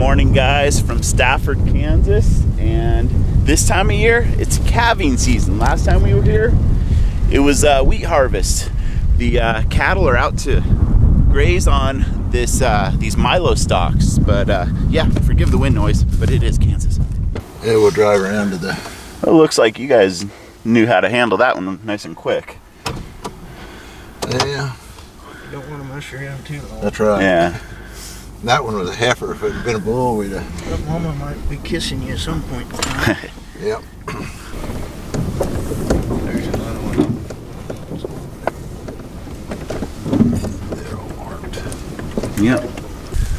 morning, guys, from Stafford, Kansas. And this time of year, it's calving season. Last time we were here, it was wheat harvest. The cattle are out to graze on these Milo stalks. But yeah, forgive the wind noise, but it is Kansas. Yeah, we'll drive around to the... It looks like you guys knew how to handle that one nice and quick. Yeah. You don't want to mush around too long. That's right. Yeah. That one was a heifer. If it had been a bull, we'd have... But Mama might be kissing you at some point. Yep. There's another one. They're all marked. Yep.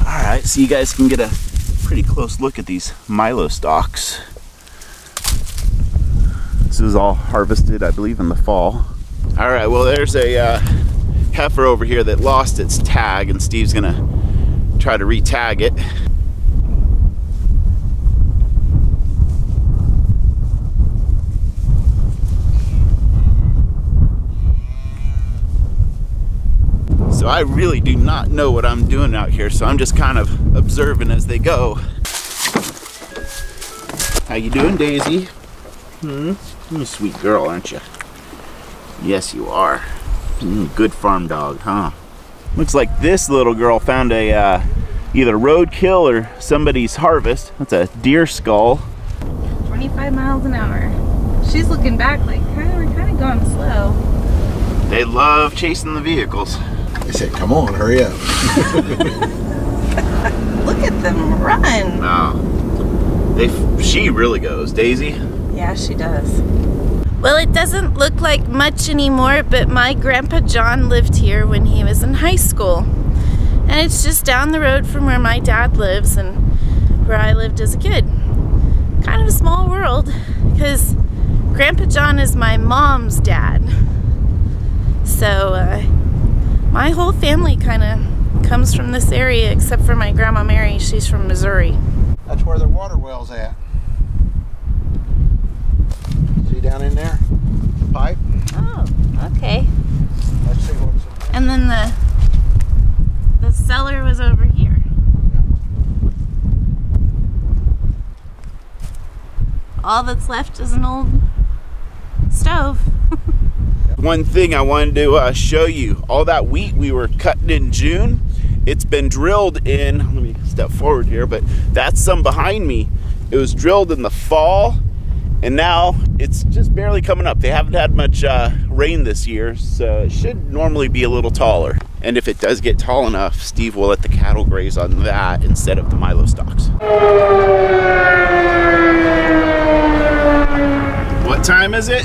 Alright, so you guys can get a pretty close look at these Milo stalks. This is all harvested, I believe, in the fall. Alright, well, there's a heifer over here that lost its tag, and Steve's gonna try to re-tag it. So I really do not know what I'm doing out here, so I'm just kind of observing as they go. How you doing, Daisy? You're a sweet girl, aren't you? Yes, you are. Good farm dog, huh? Looks like this little girl found a either roadkill or somebody's harvest. That's a deer skull. 25 miles an hour. She's looking back like, we're kind of going slow. They love chasing the vehicles. They said, come on, hurry up. Look at them run. Wow. She really goes. Daisy? Yeah, she does. Well, it doesn't look like much anymore, but my Grandpa John lived here when he was in high school. And it's just down the road from where my dad lives and where I lived as a kid. Kind of a small world, because Grandpa John is my mom's dad. So, my whole family kind of comes from this area, except for my Grandma Mary. She's from Missouri. That's where their water well's at. See down in there? The pipe? Oh, okay. Let's see what's in there. And then the cellar was over here. All that's left is an old stove. One thing I wanted to show you, all that wheat we were cutting in June, it's been drilled in, let me step forward here, but that's some behind me. It was drilled in the fall, and now it's just barely coming up. They haven't had much rain this year, so it should normally be a little taller. And if it does get tall enough, Steve will let the cattle graze on that instead of the Milo stalks. What time is it?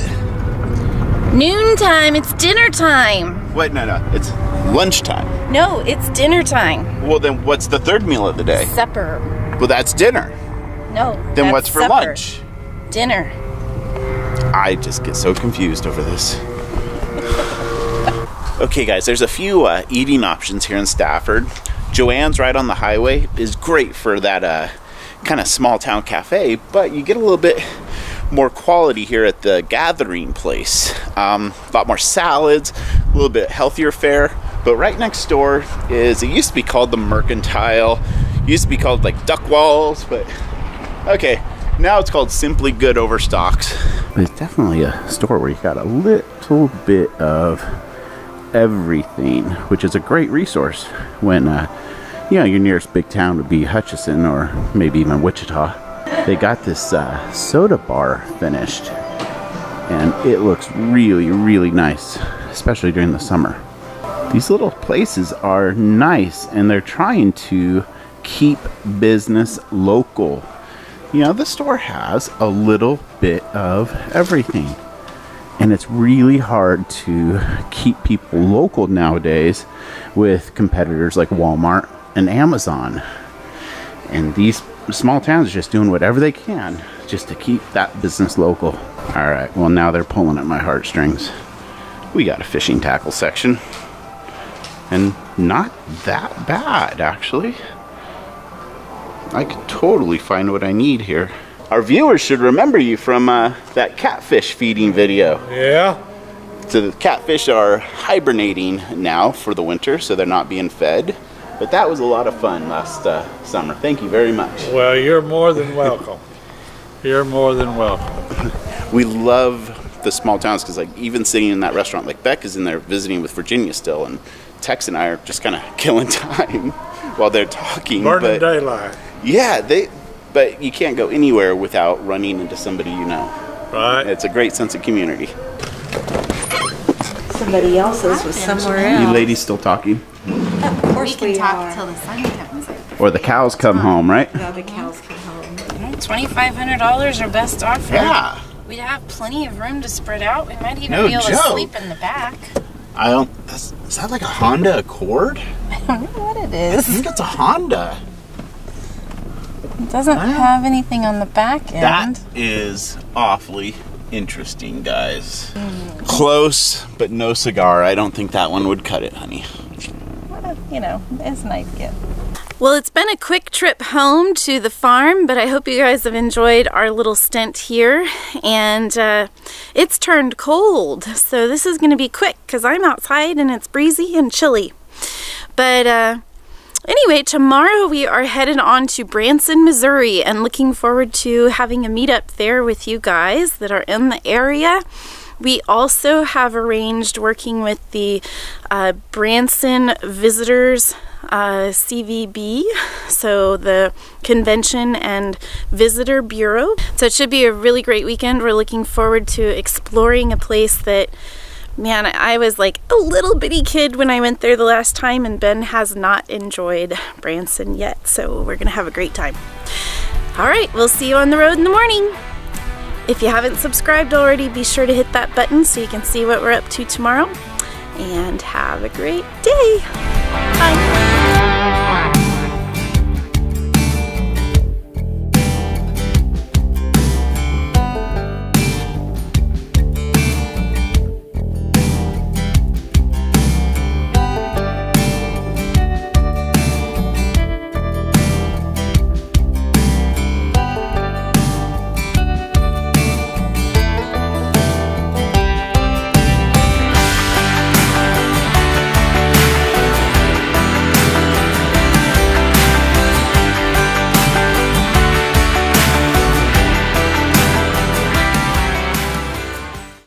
Noontime, it's dinner time. Wait, no, it's lunchtime. No, it's dinner time. Well, then what's the third meal of the day? Supper. Well, that's dinner. No, Then that's what's for supper. lunch? Dinner. I just get so confused over this. Okay, guys, there's a few eating options here in Stafford. Joanne's right on the highway is great for that kind of small town cafe, but you get a little bit more quality here at the Gathering place. A lot more salads, a little bit healthier fare. But right next door is, it used to be called the Mercantile, used to be called like Duck Walls, but okay, now it's called Simply Good Overstocks. But it's definitely a store where you got a little bit of everything, which is a great resource when you know, your nearest big town would be Hutchinson or maybe even Wichita. They got this soda bar finished, and it looks really, really nice, especially during the summer. These little places are nice, and they're trying to keep business local. You know, the store has a little bit of everything, and it's really hard to keep people local nowadays with competitors like Walmart and Amazon. And these small towns are just doing whatever they can just to keep that business local. All right, well, now they're pulling at my heartstrings. We got a fishing tackle section, and not that bad, actually. I could totally find what I need here. Our viewers should remember you from that catfish feeding video. Yeah. So the catfish are hibernating now for the winter, so they're not being fed. But that was a lot of fun last summer. Thank you very much. Well, you're more than welcome. You're more than welcome. We love the small towns because, like, even sitting in that restaurant, like Beck is in there visiting with Virginia still, and Tex and I are just kind of killing time while they're talking. Burning daylight. Yeah, but you can't go anywhere without running into somebody you know. Right. It's a great sense of community. Somebody else's was somewhere else. You ladies still talking? Of course we are. till the sun comes up. Or the cows come home, right? Now the cows come home. $2,500 our best offer. Yeah. We'd have plenty of room to spread out. We might even No be able to joke. sleep in the back. Is that like a Honda Accord? I don't know what it I is. think it's a Honda. It doesn't have anything on the back end. That is awfully interesting, guys. Close, but no cigar. I don't think that one would cut it, honey. Well, you know, it's a nice gift. Well, it's been a quick trip home to the farm, but I hope you guys have enjoyed our little stint here. And it's turned cold, so this is going to be quick because I'm outside and it's breezy and chilly. But anyway, tomorrow we are headed on to Branson, Missouri, and looking forward to having a meetup there with you guys that are in the area. We also have arranged working with the Branson Visitors CVB, so the Convention and Visitor Bureau. So it should be a really great weekend. We're looking forward to exploring a place that, man, I was like a little bitty kid when I went there the last time, and Ben has not enjoyed Branson yet, so we're gonna have a great time. All right, we'll see you on the road in the morning. If you haven't subscribed already, be sure to hit that button so you can see what we're up to tomorrow. And have a great day. Bye.